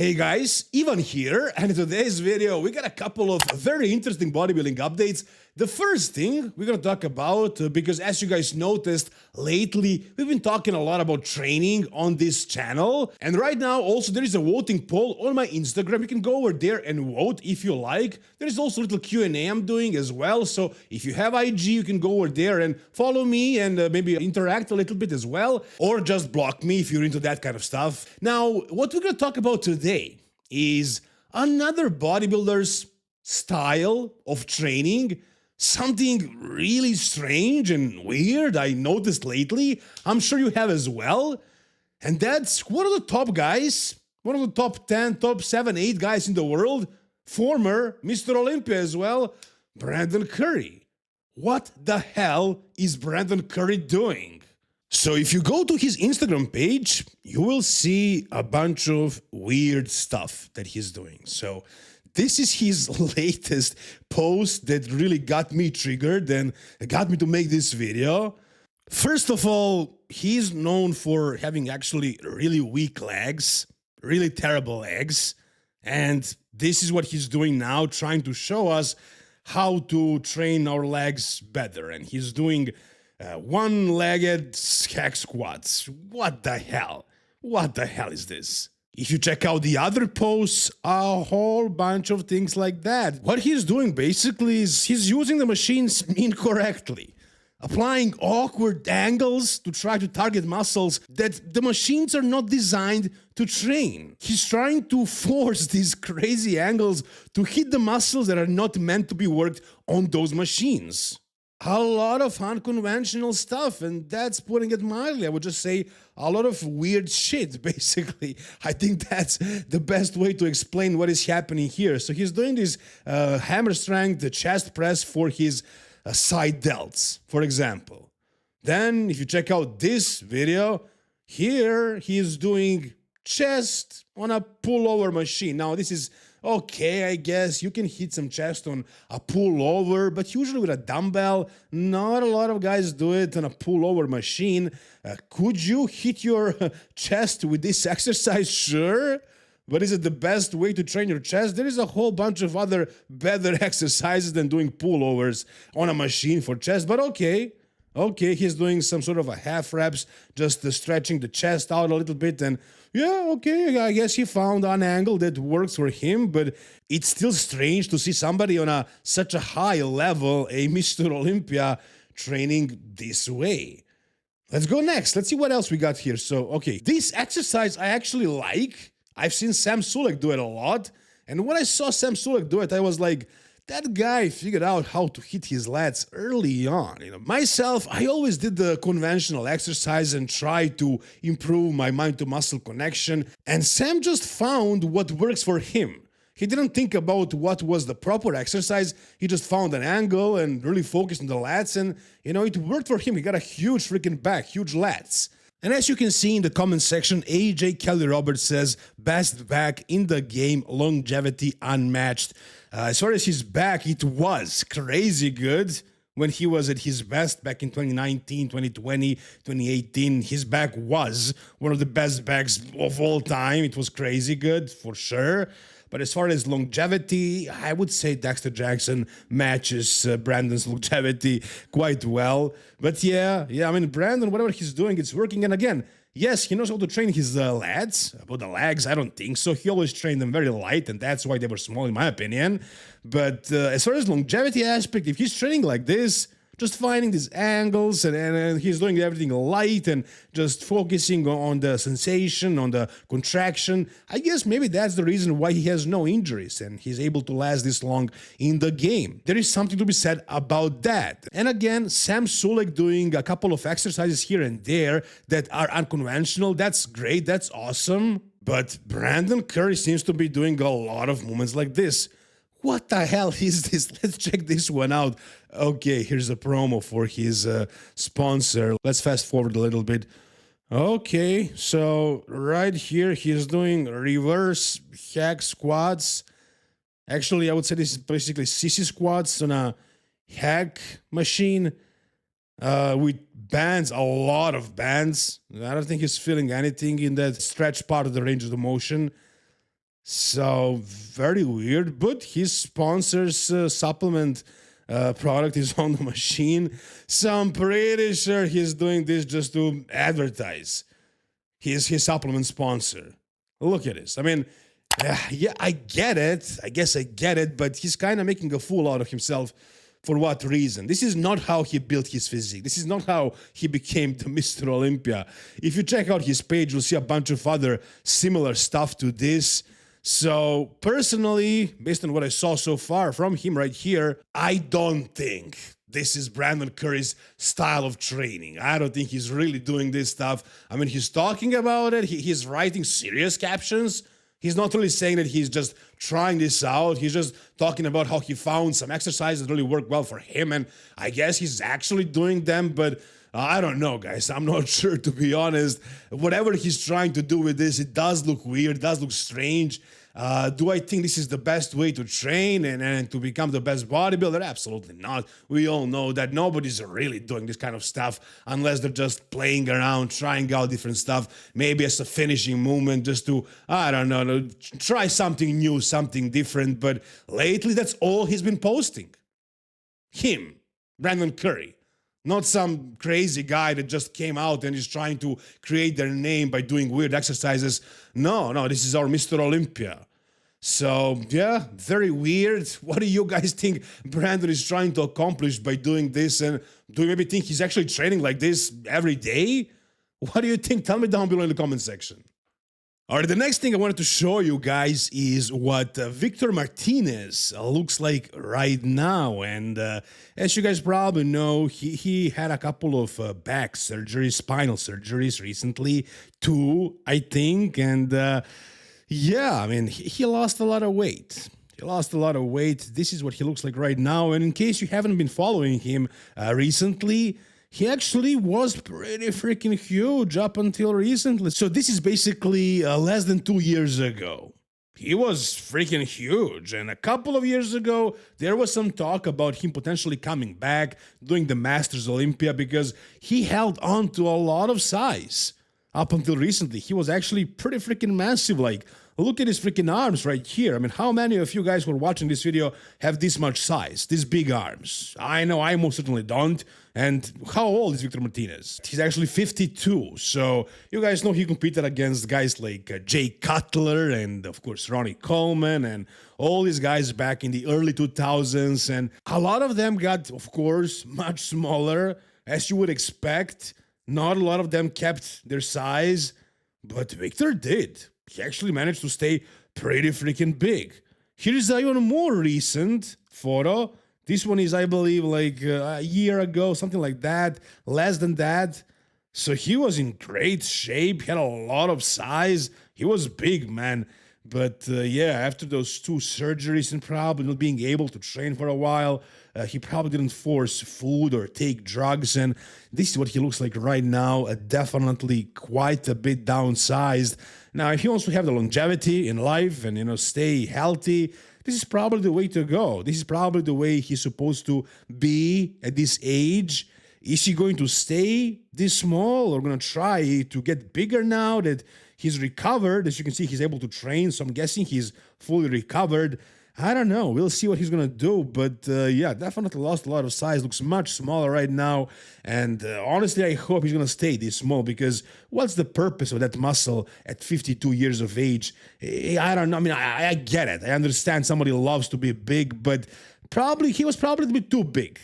Hey guys, Ivan here, and in today's video we got a couple of very interesting bodybuilding updates. The first thing we're gonna talk about, because as you guys noticed, lately we've been talking a lot about training on this channel, and right now also there is a voting poll on my Instagram. You can go over there and vote if you like. There is also a little Q&A I'm doing as well, so if you have IG you can go over there and follow me and maybe interact a little bit as well, or just block me if you're into that kind of stuff. Now, what we're gonna talk about today is another bodybuilder's style of training. Something really strange and weird I noticed lately. I'm sure you have as well. And that's one of the top guys, one of the top 10, top 7, 8 guys in the world, former Mr. Olympia as well, Brandon Curry. What the hell is Brandon Curry doing? So if you go to his Instagram page, you will see a bunch of weird stuff that he's doing. So this is his latest post that really got me triggered and got me to make this video. First of all, he's known for having actually really weak legs, really terrible legs. And this is what he's doing now, trying to show us how to train our legs better. And he's doing one-legged hack squats. What the hell? What the hell is this? If you check out the other posts, a whole bunch of things like that. What he's doing basically is he's using the machines incorrectly, applying awkward angles to try to target muscles that the machines are not designed to train. He's trying to force these crazy angles to hit the muscles that are not meant to be worked on those machines. A lot of unconventional stuff, and that's putting it mildly. I would just say a lot of weird shit, basically. I think that's the best way to explain what is happening here. So he's doing this hammer strength chest press for his side delts, for example. Then, if you check out this video, here he is doing chest on a pullover machine. Now, this is okay, I guess. You can hit some chest on a pullover, but usually with a dumbbell. Not a lot of guys do it on a pullover machine. Could you hit your chest with this exercise? Sure. But is it the best way to train your chest? There is a whole bunch of other better exercises than doing pullovers on a machine for chest, but okay. Okay, he's doing some sort of a half reps, just stretching the chest out a little bit, and yeah, okay, I guess he found an angle that works for him, but it's still strange to see somebody on such a high level, a Mr. Olympia, training this way. Let's go next. Let's see what else we got here. So, okay, this exercise I actually like. I've seen Sam Sulek do it a lot, and when I saw Sam Sulek do it, I was like, that guy figured out how to hit his lats early on. Myself, I always did the conventional exercise and tried to improve my mind-to-muscle connection, and Sam just found what works for him. He didn't think about what was the proper exercise. He just found an angle and really focused on the lats, and it worked for him. He got a huge freaking back, huge lats. And as you can see in the comment section, AJ Kelly Roberts says, best back in the game, longevity unmatched. As far as his back, it was crazy good when he was at his best back in 2019, 2020, 2018. His back was one of the best backs of all time. It was crazy good, for sure. But as far as longevity, I would say Dexter Jackson matches Brandon's longevity quite well. But yeah, I mean, Brandon, whatever he's doing, it's working. And again, yes, he knows how to train his lads. About the legs, I don't think so. He always trained them very light, and that's why they were small, in my opinion. But as far as longevity aspect, if he's training like this, just finding these angles and he's doing everything light and just focusing on the sensation, on the contraction. I guess maybe that's the reason why he has no injuries and he's able to last this long in the game. There is something to be said about that. And again, Sam Sulek doing a couple of exercises here and there that are unconventional. That's great. That's awesome. But Brandon Curry seems to be doing a lot of movements like this. What the hell is this? Let's check this one out. Okay, here's a promo for his sponsor. Let's fast forward a little bit. Okay, so right here he's doing reverse hack squats. Actually, I would say this is basically sissy squats on a hack machine with bands, a lot of bands. I don't think he's feeling anything in that stretch part of the range of the motion. So very weird, but his sponsors supplement product is on the machine. So I'm pretty sure he's doing this just to advertise his supplement sponsor. Look at this. I mean, yeah, I get it. I guess I get it, but he's kind of making a fool out of himself. For what reason? This is not how he built his physique. This is not how he became the Mr. Olympia. If you check out his page, you'll see a bunch of other similar stuff to this. So personally, based on what I saw so far from him right here, I don't think this is Brandon Curry's style of training. I don't think he's really doing this stuff. I mean, he's talking about it. He's writing serious captions. He's not really saying that he's just trying this out. He's just talking about how he found some exercises that really work well for him. And I guess he's actually doing them, but I don't know, guys. I'm not sure, to be honest. Whatever he's trying to do with this, it does look weird, it does look strange. Do I think this is the best way to train and to become the best bodybuilder? Absolutely not. We all know that nobody's really doing this kind of stuff unless they're just playing around, trying out different stuff, maybe as a finishing movement, just to, I don't know, try something new, something different. But lately, that's all he's been posting. Him, Brandon Curry. Not some crazy guy that just came out and is trying to create their name by doing weird exercises. No, this is our Mr. Olympia. So, yeah, very weird. What do you guys think Brandon is trying to accomplish by doing this? And do you maybe think he's actually training like this every day? What do you think? Tell me down below in the comment section. All right, the next thing I wanted to show you guys is what Victor Martinez looks like right now. And as you guys probably know, he had a couple of back surgeries, spinal surgeries recently, 2, I think. And yeah, I mean, he lost a lot of weight. He lost a lot of weight. This is what he looks like right now. And in case you haven't been following him recently, he actually was pretty freaking huge up until recently. So this is basically less than 2 years ago. He was freaking huge. And a couple of years ago, there was some talk about him potentially coming back, doing the Masters Olympia, because he held on to a lot of size. Up until recently, he was actually pretty freaking massive. Like, look at his freaking arms right here. I mean, how many of you guys who are watching this video have this much size, these big arms? I know I most certainly don't. And how old is Victor Martinez? He's actually 52. So you guys know he competed against guys like Jay Cutler and, of course, Ronnie Coleman and all these guys back in the early 2000s. And a lot of them got, of course, much smaller, as you would expect. Not a lot of them kept their size, but Victor did. He actually managed to stay pretty freaking big. Here's an even more recent photo. This one is, I believe, like a year ago, something like that, less than that. So he was in great shape, he had a lot of size, he was big, man. But yeah, after those 2 surgeries and probably not being able to train for a while, he probably didn't force food or take drugs. And this is what he looks like right now, definitely quite a bit downsized. Now, if he wants to have the longevity in life and, stay healthy, this is probably the way to go. This is probably the way he's supposed to be at this age. Is he going to stay this small or going to try to get bigger now that he's recovered? As you can see, he's able to train, so I'm guessing he's fully recovered. I don't know. We'll see what he's going to do. But yeah, definitely lost a lot of size. Looks much smaller right now. And honestly, I hope he's going to stay this small, because what's the purpose of that muscle at 52 years of age? I don't know. I mean, I get it. I understand somebody loves to be big, but he was probably a bit too big.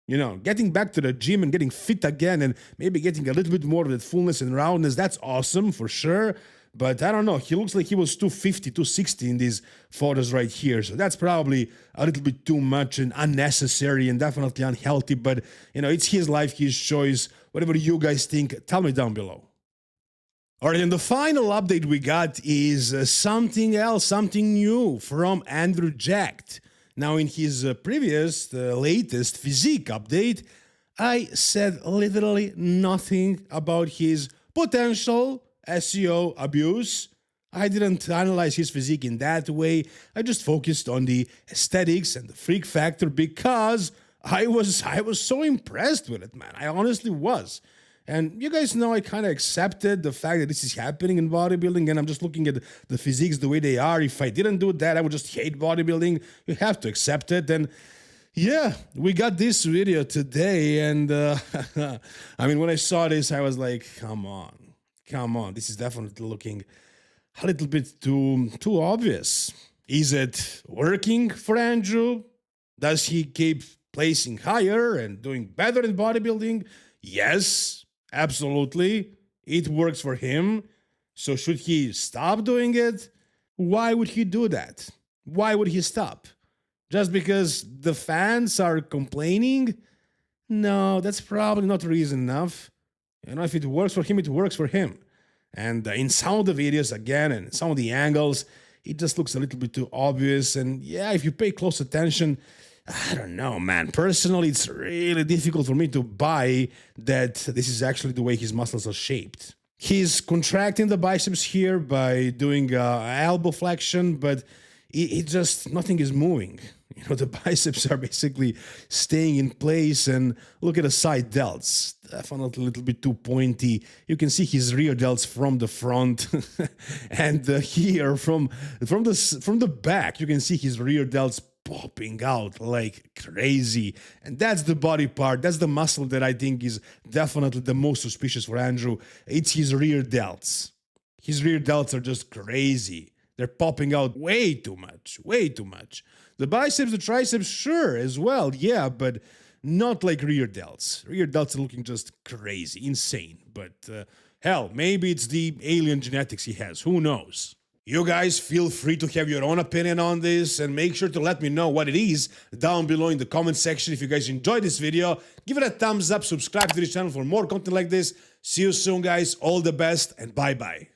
Getting back to the gym and getting fit again and maybe getting a little bit more of that fullness and roundness, that's awesome for sure. But I don't know, he looks like he was 250, 260 in these photos right here. So that's probably a little bit too much and unnecessary and definitely unhealthy. But, it's his life, his choice. Whatever you guys think, tell me down below. All right, and the final update we got is something else, something new from Andrew Jacked. Now, in his previous, latest physique update, I said literally nothing about his potential SEO abuse. I didn't analyze his physique in that way. I just focused on the aesthetics and the freak factor because I was so impressed with it, man. I honestly was. And you guys know I kind of accepted the fact that this is happening in bodybuilding, and I'm just looking at the physiques the way they are. If I didn't do that, I would just hate bodybuilding. You have to accept it. And yeah, we got this video today, and I mean, when I saw this, I was like, come on, this is definitely looking a little bit too obvious. Is it working for Andrew? Does he keep placing higher and doing better in bodybuilding? Yes, absolutely. It works for him. So should he stop doing it? Why would he do that? Why would he stop? Just because the fans are complaining? No, that's probably not reason enough. You know, if it works for him, it works for him. And in some of the videos, again, and some of the angles, it just looks a little bit too obvious. And yeah, if you pay close attention, I don't know, man. Personally, it's really difficult for me to buy that this is actually the way his muscles are shaped. He's contracting the biceps here by doing elbow flexion, but it just, nothing is moving. You know, the biceps are basically staying in place, and look at the side delts. Definitely a little bit too pointy. You can see his rear delts from the front, and here from the back, you can see his rear delts popping out like crazy. And that's the body part. That's the muscle that I think is definitely the most suspicious for Andrew. It's his rear delts. His rear delts are just crazy. They're popping out way too much, way too much. The biceps, the triceps, sure, as well, yeah, but not like rear delts. Rear delts are looking just crazy, insane. But hell, maybe it's the alien genetics he has. Who knows? You guys feel free to have your own opinion on this, and make sure to let me know what it is down below in the comment section. If you guys enjoyed this video, give it a thumbs up, subscribe to this channel for more content like this. See you soon, guys. All the best, and bye-bye.